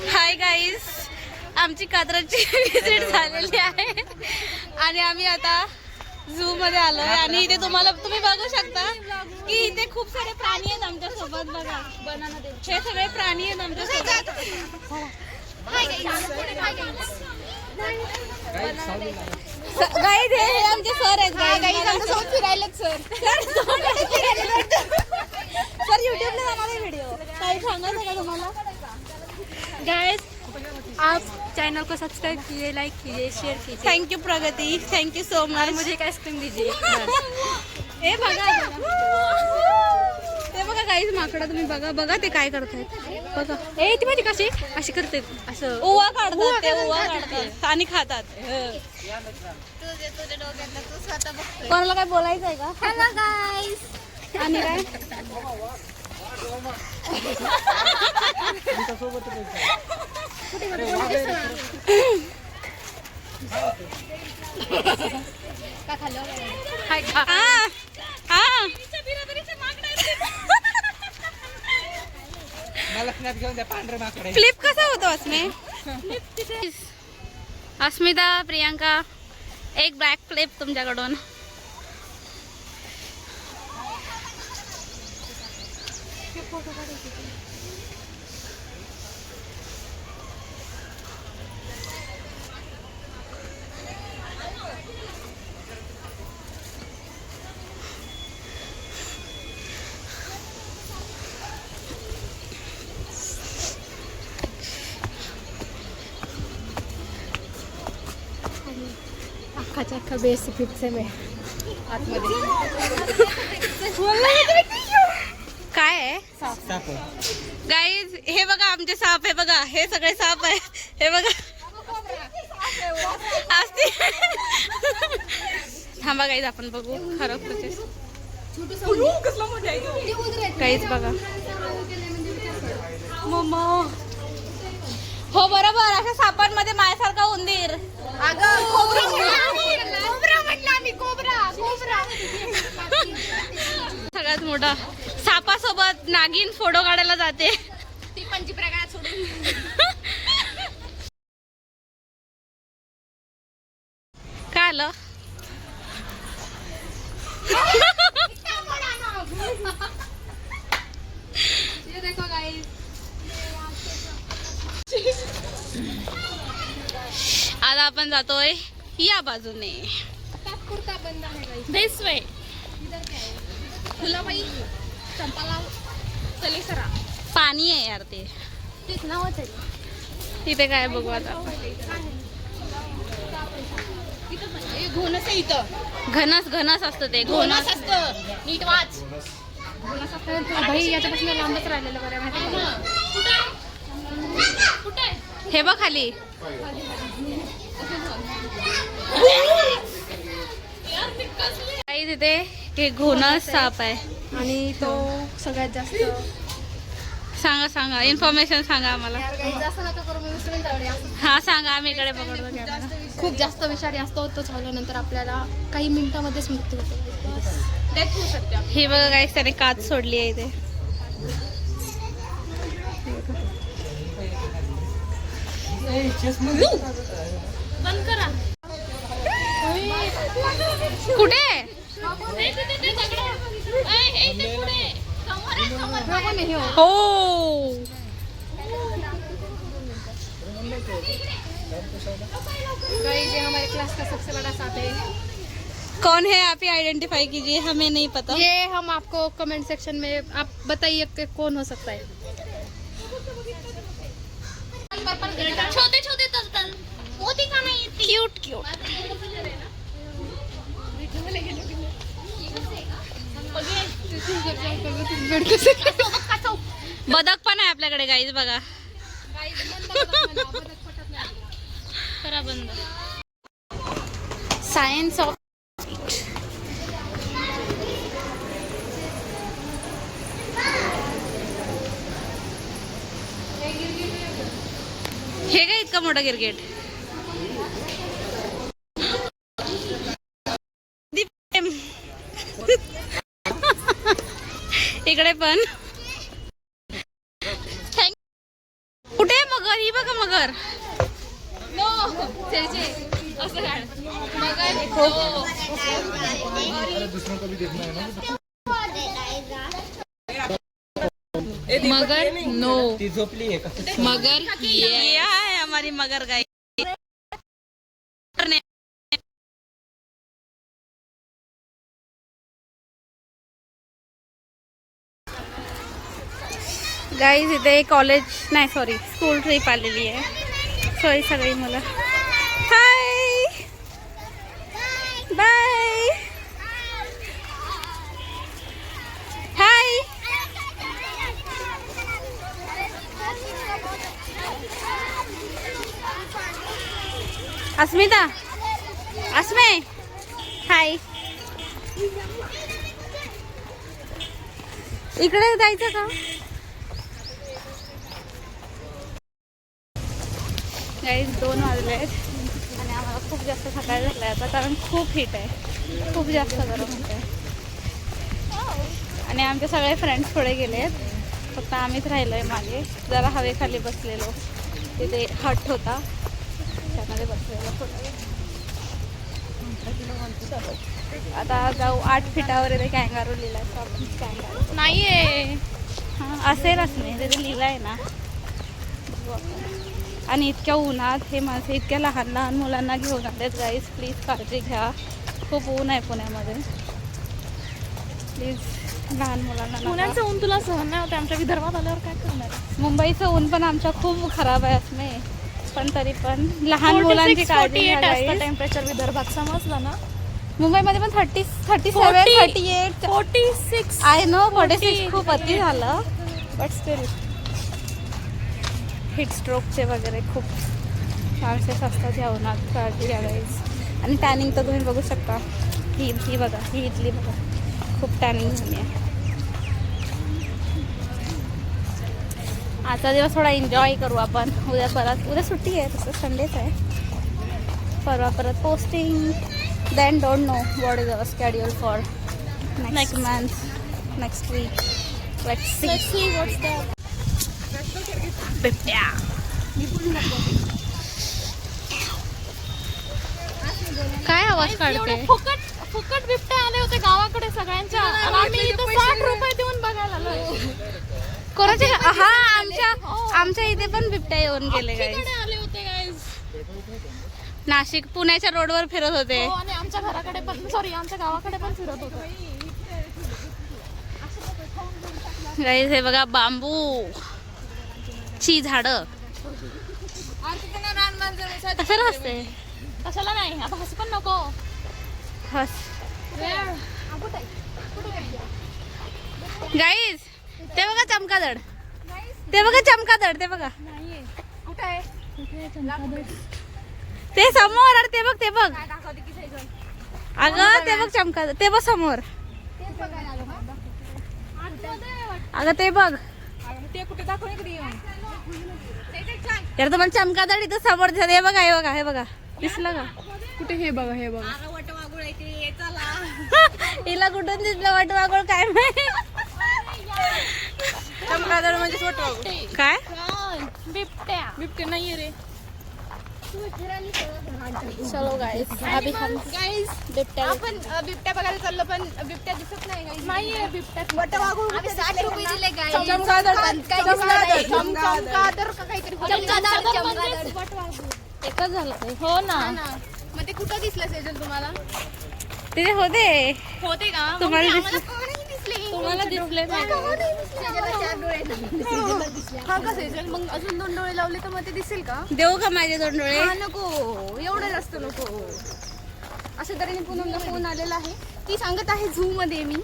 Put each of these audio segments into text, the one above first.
Hi guys, आमची कात्रजची visit झालेली आहे आणि आम्ही आता झू मध्ये आलोय आणि इथे तुम्ही बघू शकता की इथे खूप सारे प्राणी आहेत आमच्या सोबत. बघा, हे सगळे प्राणी आहेत आमच्या सोबत. गाईज हे आमचे सर आहेत. गाईज फिरायलाच सर युट्यूबला जाणार आहे व्हिडिओ. काही सांगायचं का तुम्हाला? गाइस आप चैनल को सब्सक्राइब कीजिए, लाइक कीजिए, शेयर कीजिए. थँक्यू प्रगती, थँक्यू सो मच. मुझे एक आइसक्रीम दीजिए. हे बघा, ते बघा गाईज माकडं. तुम्ही बघा बघा ते काय करतायत बघा. ए ती माहिती कशी अशी करते असं ओवा काढतात, ते ओवा काढतात आणि खातात. कोणाला काय बोलायचं आहे का? Hello guys. आणि काय हाय का फ्लिप कसा होतो अस्मे? अस्मिता, प्रियांका, एक बॅक फ्लिप तुमच्याकडून. अख्खाच्या अख्खा बेस फिफ्ट में आतमध्ये काय आहे गाईज? हे बघा आमचे साप आहे. बघा हे सगळे साप आहे. हे बघा असते. थांबा गाईज आपण बघू खरं प्रोसेस. काहीच बघा मम्मा. हो बरोबर, अशा सापांमध्ये माझ्यासारखा उंदीर. सगळ्यात मोठा सापासोबत नागिन फोटो काढायला जाते. ती पंची प्रकारात सोडून. काय आलं? आता आपण जातोय या बाजूने. दिस वे पाणी आहे यार ते. तिथे काय बघू आता. घोणस आहे इथं. घनस घनस असतं ते. घोणस असतं. नीट वाच. भाई याच्यापासून लांबच राहिलेलं बरं माहिती. हे बघ खाली. तिथे हे घोणस साप आहे आणि तो सगळ्यात जास्त. सांगा सांगा, इन्फॉर्मेशन सांगा आम्हाला. जास्त नका करू, मी विसरून जाऊ. हा सांगा, आम्ही इकडे पकडतो कॅमेरा. खूप जास्त विषारी असतो. तो झाल्यानंतर आपल्याला काही मिनिटांमध्येच मृत्यू होतो. डेथ होऊ शकते. हे बघा गाईस, त्याने काच सोडली आहे इथे. बंद करा. कुठे? हो गाइस, ये हमारे क्लास का सबसे बड़ा सांप है. कौन है आप ही आइडेंटिफाई कीजिए, हमें नहीं पता. ये हम आपको कमेंट सेक्शन में आप बताइए कि कौन हो सकता है. छोटे छोटे तलतल, मोती का नहीं, क्यूट क्यूट. बदक पण आहे आपल्याकडे गाईज. बघा करा बंद. सायन्स ऑफ हे काय इतका मोठा क्रिकेट. इकडे पण कुठे मगर ही ही बघा मगर. मगर नो ती झोपली आहे का? मगर ये है हमारी मगर गाय. गाईज इथे कॉलेज नाही सॉरी स्कूल ट्रिप आलेली आहे. सॉरी सगळी मुलं. Hi bye hi. अस्मिता अस्मे हाय. इकडे जायचं का? गाईज 2 वाजले आहेत आणि आम्हाला खूप जास्त सकाळ झालं आहे आता कारण खूप हीट आहे. खूप जास्त गरम होत आहे आणि आमचे सगळे फ्रेंड्स पुढे गेले आहेत. फक्त आम्हीच राहिलो आहे मागे. जरा हवेखाली बसलेलो. तिथे हट होता त्यामध्ये बसलेलो थोडं. आता जाऊ 8 फिटावर इथे कॅंगारू लिहिला आहे. आपण कॅंगारू नाही आहे. हां असेलच नाही तिथे लिहिलं आहे ना. आणि इतक्या उन्हात हे माणसं इतक्या लहान लहान मुलांना घेऊन आलेत. गाईज प्लीज काळजी घ्या. खूप ऊन आहे पुण्यामध्ये. प्लीज लहान मुलांना पुण्याचं ऊन तुला सहन नाही होते. आमच्या विदर्भात आल्यावर काय करणार? मुंबईचं ऊन पण आमच्या खूप खराब आहे असमे. पण तरी पण लहान मुलांची काळजी घ्या guys. टेम्परेचर विदर्भात समजलं ना. मुंबईमध्ये पण 37 38 46 आय नो 46 खूप अति झालं. बट स्टील हीट स्ट्रोकचे वगैरे खूप चान्सेस असतात ह्या उन्हात. काळजी घ्या गाईज. आणि टॅनिंग तर तुम्ही बघू शकता. ही बघा ही इथली बघा खूप टॅनिंग झाली आहे. आजचा दिवस थोडा एन्जॉय करू आपण. उद्या परत उद्या सुट्टी आहे तसं संडेच आहे. परवा परत posting. Then don't know what is our schedule for next month next week. Let's see what's the बिबट्या. काय आवाज काढते? फुकट बिबटे आले होते गावाकडे सगळ्यांच्या. आणि आम्ही इथं 60 रुपये देऊन बघायला आलोय. कोणाचे? हा आमच्या इथे पण बिबट्या येऊन गेले गाईज. आले होते गाईज. नाशिक पुण्याच्या रोडवर फिरत होते. आणि आमच्या घराकडे पण सॉरी आमच्या गावाकडे पण फिरत होते. गाईज हे बघा बांबू ची झाडं. कशाला हसते? कशाला नाही. आता हस पण नको. हस गाईज. ते बघा चमकादड. ते बघा चमकादड. ते बघा ते समोर. अरे ते बघ ते बघ. अगं ते बघ चमकादड. ते बघ समोर. अगं ते बघ. ते कुठे दाखव इकडे येऊन. यार तुम्हाला चमकादड इथं समोर दिसत. हे बघा हे बघा हे बघा. दिसलं का? कुठे? हे बघा हे बघा. हिला कुठून दिसलं वटवागुळ काय माहिती. चमकादड म्हणजे वटवागुळ. काय? बिबट्या. बिबट्या नाहीये रे. चलो गाइस अभी हम बिबट्या आपण बिबट्या बघायला चाललो पण बिबट्या दिसत नाही गाईस. नाहीये बिबट्या. वटवागुळ 60 रुपये दिले गाईस. चमकादड का काहीतरी. एकच झालं ते. हो ना. मग ते कुठं दिसलं सेजल तुम्हाला? ते होते का? तुम्हाला आम्हाला दिसलं? का नाही दिसले? तुम्हाला दिसले नाही. हा का सेजल? मग अजून 2 डोळे लावले तर मग ते दिसेल का? देऊ का माझे 2 डोळे? हा नको. एवढं जास्त नको. अशा तऱ्हेने पूनमला फोन आलेला आहे. ती सांगत आहे झू मध्ये. मी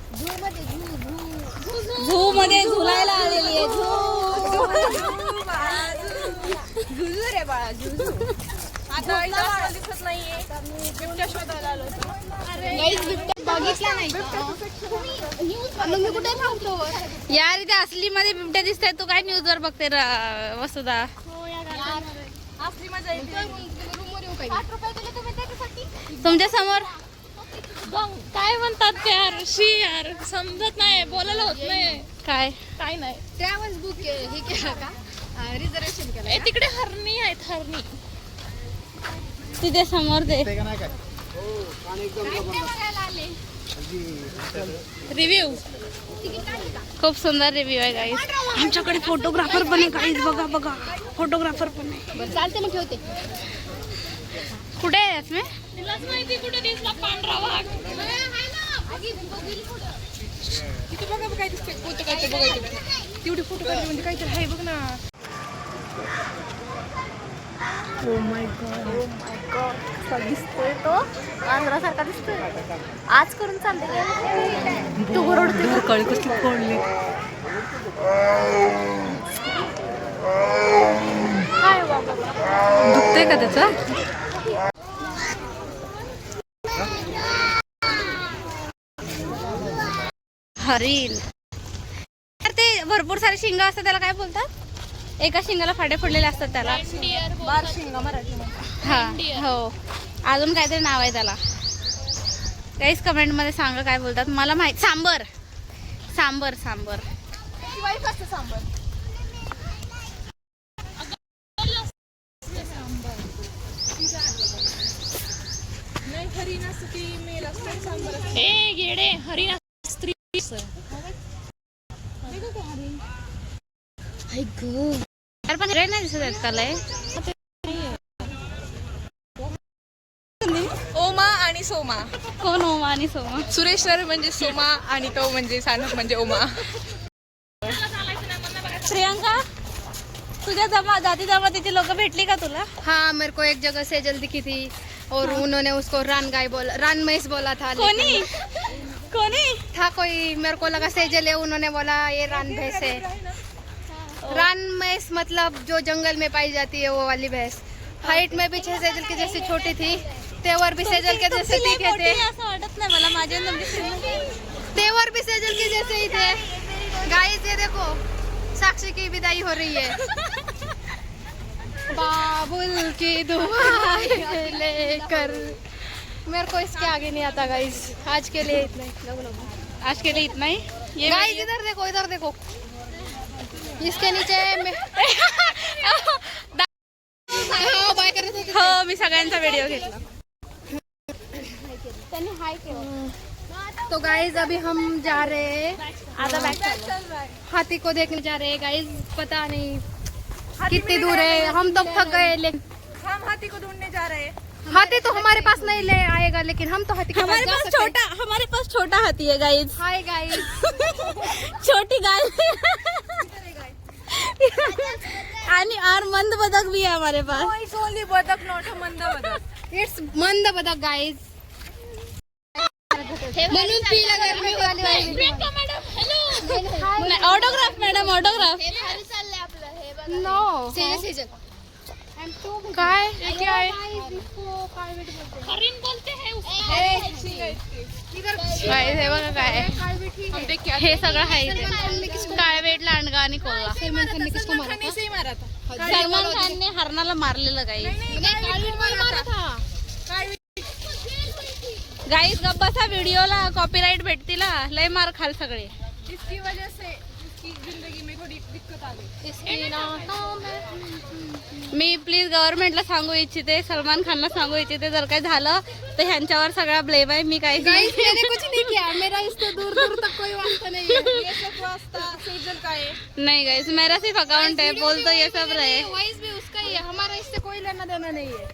झू मध्ये झुलायला आलेली आहे. झुझू रे बाळा झुझू. आता इथं दिसत नाहीये. बिबट्या शोधायला आलो होतो. बघितला नाही. मग मी कुठे थांबतो? यार इथे असली मध्ये बिबट्या दिसताय. तू काय न्यूज वर बघते वसुधा? असली मजा येते. रूमवर येऊ काही. 60 रुपये दिले तुम्ही त्याच्यासाठी? तुमच्या समोर काय म्हणतात ते यार? यार समजत नाही. बोलायला होत नाही. काय? काय नाही. ट्रॅव्हल्स बुक हे केलं का? रिझर्वेशन केलं. तिकडे हरणी आहेत, हरणी तिथे समोर ते रिव्ह्यू खूप सुंदर रिव्ह्यू आहे गाईज. आमच्याकडे फोटोग्राफर पण आहे गाईज, बघा बघा फोटोग्राफर पण आहे. बरं चालते मग ठेवते. कुठे आहे यासमे? तिलाच माहिती कुठे दिसला पांढरा वाघ. तिथे बघा काय दिसते, फोटो काढते बघायचं. तेवढे फोटो काढते म्हणजे काहीतरी आहे बघ ना. ओ माय गॉड कसा दिसतोय तो, आंध्रासारखा दिसतोय. आज करून चालते तू ओरडते कळी कसली पडली. काय बाबा दुखतंय का त्याचं? हरिण ते भरपूर सारे शिंग असतात, त्याला काय बोलतात? एका शिंगाला फाटे फुटलेले असतात त्याला. बार शिंगा मराठी. हा हो, अजून काहीतरी नाव आहे त्याला. काहीच कमेंट मध्ये सांगा काय बोलतात, मला माहित. सांबर सांबर सांबर वाईफ असतं सांबर. नाही हरिण असतं ती मेल असतं, सांबर असतं. ए गेडे हरिण स्त्री पण रे नाही दिसत आहेत त्याला. ओमा आणि सोमा. कोण ओमा आणि सोमा? सुरेश सर म्हणजे सोमा आणि तो म्हणजे सानप म्हणजे ओमा. प्रियंका तुझ्या जाती जमातीची लोक भेटली का तुला? हाँ, मेरे को एक जगह सेजल दिखी थी और उन्होंने उसको रान गाय बोला, रान भैंस बोला था. कोणी कोणी था कोई, मेरे को लगा सेजल है, उन्होंने बोला ये रान भैंस है. रान भैंस मतलब जो जंगल में पाई जाती है वो वाली भैंस. हाइट में भी सेजल की जैसी छोटी थी, तेवर भी सेजल के जैसे दिखे थे. असं वाटत नाही मला माझ्या तेवर भी सेजल के जैसे ही थे. गाइस ये देखो, साक्षी की विदाई हो रही है. बाबुल की दुआएं लेकर. मेरे को इसके आगे नहीं आता गाइस. आज के लिए इतना ही. आज के लिए इतना ही. ये गाइस इधर देखो, इधर देखो. इसके नीचे बाय करत होते. हो मी सगळ्यांचा व्हिडिओ घेतला. त्यांनी हाय केलं. तो गाइस अभी हम जा रहे हैं, आता बॅक हाथी को देखने जा रहे हैं गाइस. पता नहीं कितनी दूर है, हम तो थक गए. लेकिन हम हाथी को ढूंढने जा रहे हैं. हाथी तो हमारे पास नहीं ले आएगा, लेकिन हम तो हाथी के हमारे पास पास जा सकते हैं. हमारे पास छोटा हाथी है गाइस. Hi guys. छोटी गाय आणि और मंद बदक भी है हमारे पास. ओनली बदक नॉट मंद बदक. इट्स मंद बदक गाइस. म्हणून तिला गरमी वाली ऑटोग्राफ मॅडम ऑटोग्राफ. नो काय क्या है? Guys, हे बघा काय आहे. हे सगळं आहे इथे. काळवेट लांडगा आणि कोल्हा. सलमान खान ने किसको मारा था? खाने से ही मारा था. सलमान खानने हरणाला मारलेलं गाईस. गाईस गप्प बसा, व्हिडिओला कॉपीराइट भेटतील हा. लय मार खाल सगळे. इसकी वजह से इसकी जिंदगी में थोड़ी दिक्कत आ गई. मी प्लीज गव्हर्नमेंटला सांगू इच्छिते, सलमान खानला सांगू इच्छिते, जर काय झालं तर ह्यांच्यावर सगळा ब्लेम आहे. मी काही गाइस मैंने कुछ नहीं किया. मेरा इससे दूर दूर तक कोई वास्ता नहीं है. ये सब वास्ता सेजल का है. नाही गाईस, मेरा सिर्फ अकाउंट है, बोलतो ये सब रहे. वॉइस भी उसका ही है, हमारा इससे कोई लेना देना नहीं है.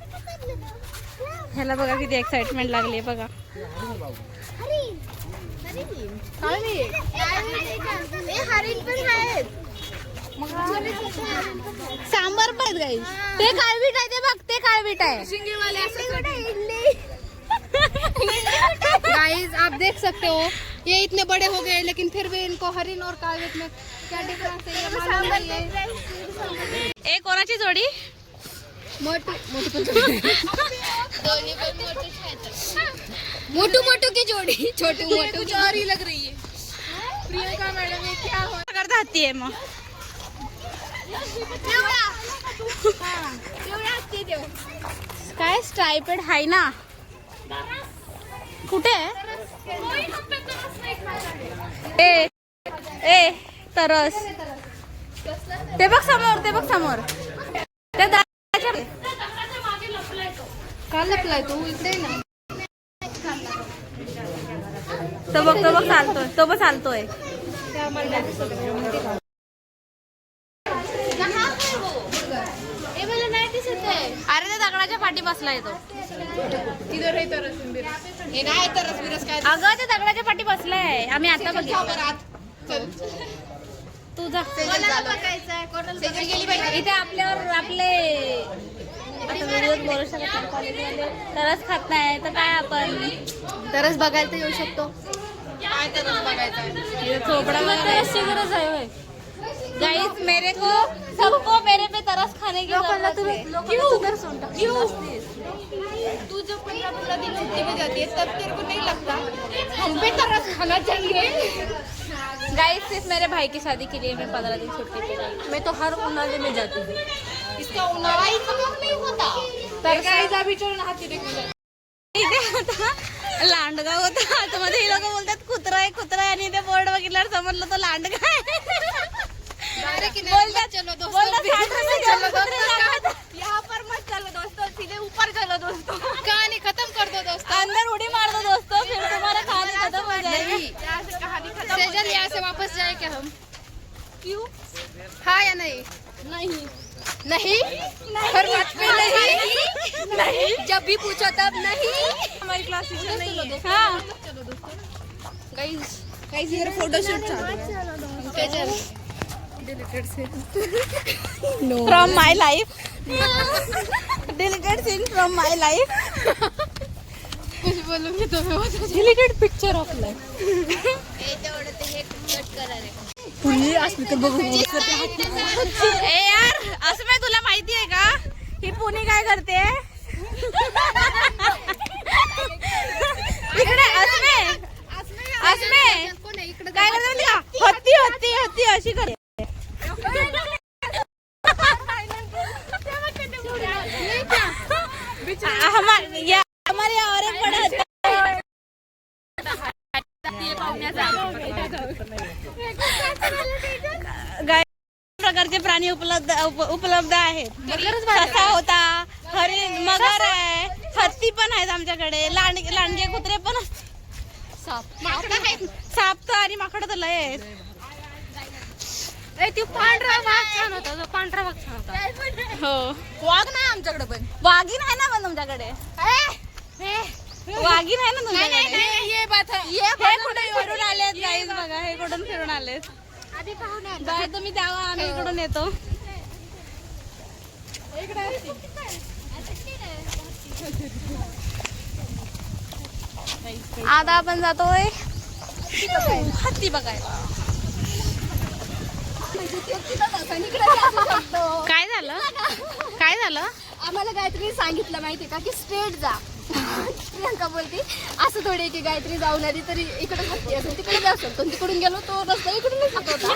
ह्याला बघा किती एक्साइटमेंट लागली आहे बघा. सांबर पण गाईस. ते काळवीट आहे, ते बघ ते काळवीट आहे. शिंगेवाले असं गाइस आप देख सकते हो, ये इतने बड़े हो गए लेकिन फिर भी इनको हरिण और कालवेट में क्या डिफरेंस है ये मालूम नहीं है. ए कोणाची जोडी? मोटू मोटू की जोड़ी. छोटू मोटू कुछ और ही लग रही है. प्रियंका मैडम ये क्या हो करता हाती आहे मग. काय स्ट्रायपेड हाय ना? कुठे ए ए तरस ते बघ समोर, ते बघ समोर. त्या दगडाच्या का लपलाय तू इकडे ना? तो बघ चालतोय, तो बघ चालतोय. अरे त्या दगडाच्या पाठी बसलाय तो. अगं ते दगडाच्या पाठी बसलाय. आम्ही आता बघितलं. तू जा. इथे आपल्यावर आपले आता व्हिडिओत बोलू शकत नाही कॉलेजमध्ये. तरच खात नाही तर काय आपण तरच बघायला तर येऊ शकतो. चोपडा तरसची गरज आहे. गाइस मेरे को सबको मेरे पे तरस खाने की जरूरत है. तू जब 15 दिन छुट्टी में जाती है तब तेरे को नहीं लगता हम पे तरस खाना चाहिए? गाइस सिर्फ मेरे भाई की शादी के लिए मैं 15 दिन छुट्टी पे गई. मैं तो हर उन्हाळे में जाती हूँ. इसका उन्हाळा इतना कम नहीं होता. तर गाइस अभी चलो हाथी देखने. इथे होता लांडगा होता. आतमध्ये हे लोक बोलतात कुत्रा आहे आणि ते बोर्ड बघितल्यावर समजलं तो लांडगा आहे. बोलतात चलो दोस्तों, यहाँ पर मत चलो दोस्तों, सीधे ऊपर चलो दोस्तों. कहानी खत्म कर दो दोस्तों. अंदर उड़ी मार दो दोस्तों, फिर तुम्हारा कहानी खत्म हो जाएगी. सेजल यहाँ से वापस जाए क्या हम? क्यों? हाँ या नहीं? नहीं हर बात पे नहीं. जब भी पूछो तब नहीं. हमारी क्लास टीचर नहीं है. हाँ गाइस इधर फोटोशूट चालू है. Sejal from my life. Deleted scene from my life. कुछ बोलूंगी तो मैं बता. Deleted picture of life. ए यार असं मी तुला माहिती आहे का ही पुणी काय करते इकडे असमे काय करते माहिती का? हत्ती हत्ती हत्ती अशी करते. हमारे और एक बड़ा प्रकारचे प्राणी उपलब्ध आहेत. ससा होता, हरिण, मगर आहे, हत्ती पण आहेत आमच्याकडे, लांडगे कुत्रे पण असतात. साप तर आणि माकड तर लय आहेत. ती पांढरा वाघ छान होता. तो पांढरा वाघ छान होता. हो वाघ नाही आमच्याकडे पण. वाघीण आहे ना पण तुमच्याकडे. वाघीण आहे ना तुमच्याकडे. ये बात है. हे कुठे फिरून आलेत गाईज बघा. हे कुठून फिरून आलेत. आधी पाहून या. बाय तुम्ही द्यावा आम्ही इकडून येतो. आता आपण जातोय हत्ती बघायला. काय झालं आम्हाला गायत्री सांगितलं माहिती का की स्ट्रेट जा. प्रियंका बोलती असं थोडी की गायत्री जाऊन आली तरी इकडे हत्ती असेल तिकडे बी असेल. पण तिकडून गेलो तो रस्ता इकडून खात होता.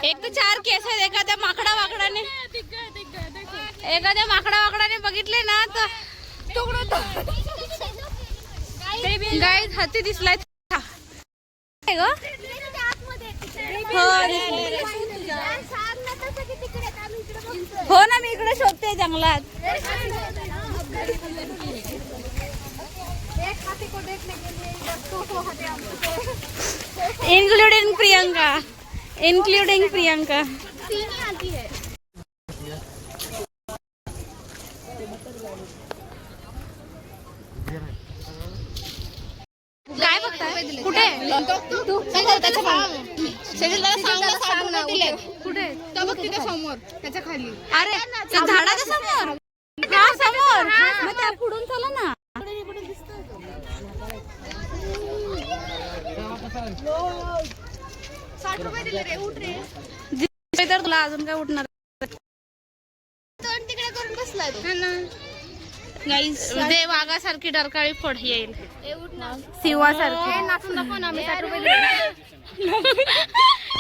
एक तर 4 केस आहेत. एखाद्या माकडा वाकडाने बघितले ना तर गाईज हत्ती दिसलाय. हो ना मी इकडे शोधते जंगलात. इंक्लूडिंग प्रियंका. काय बघताय? कुठे कुठे? तो बघ तिथे समोर त्याच्या खाली. अरे त्या झाडाच्या समोर. का समोर? मग त्या पुढून चला ना. 60 रुपये दिले रे. उठ रे. तर तुला अजून काय उठणार. तोंड तिकडे करून बसलाय तो. गाईस दे वाघासारखी डरकाळी फोड येईल. उठ ना. सिंहासारखी. नाचून दाखव ना. आम्ही 60 रुपये दिले.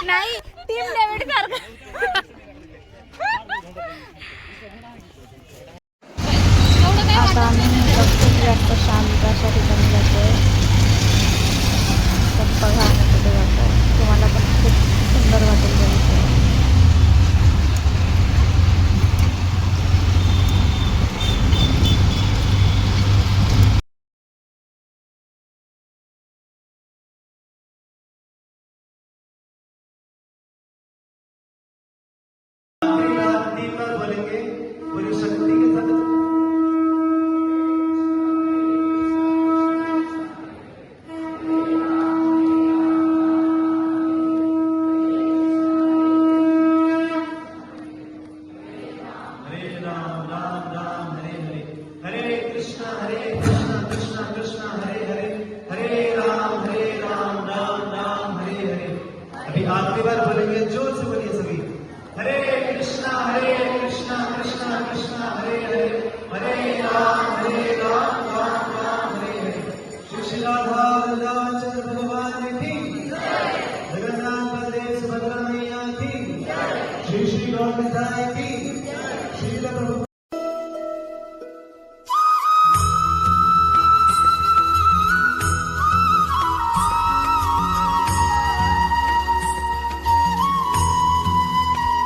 नाही टीम डेव्हिड सारखं. आता आम्ही जास्त शांत अशा ठिकाणी जातोय. बघा खूप सुंदर वाटेल बघितलं. बोलेंगे पूरी शक्ति के साथ. आखिरी बार बोलेंगे, जोर से बोलिए सभी. हरे कृष्णा कृष्णा कृष्णा हरे हरे, हरे राम राम राम हरे हरे. श्री राधा वल्लभ भगवान की जगन्नाथ बलदेव सुभद्रा मैया की, श्री गौर की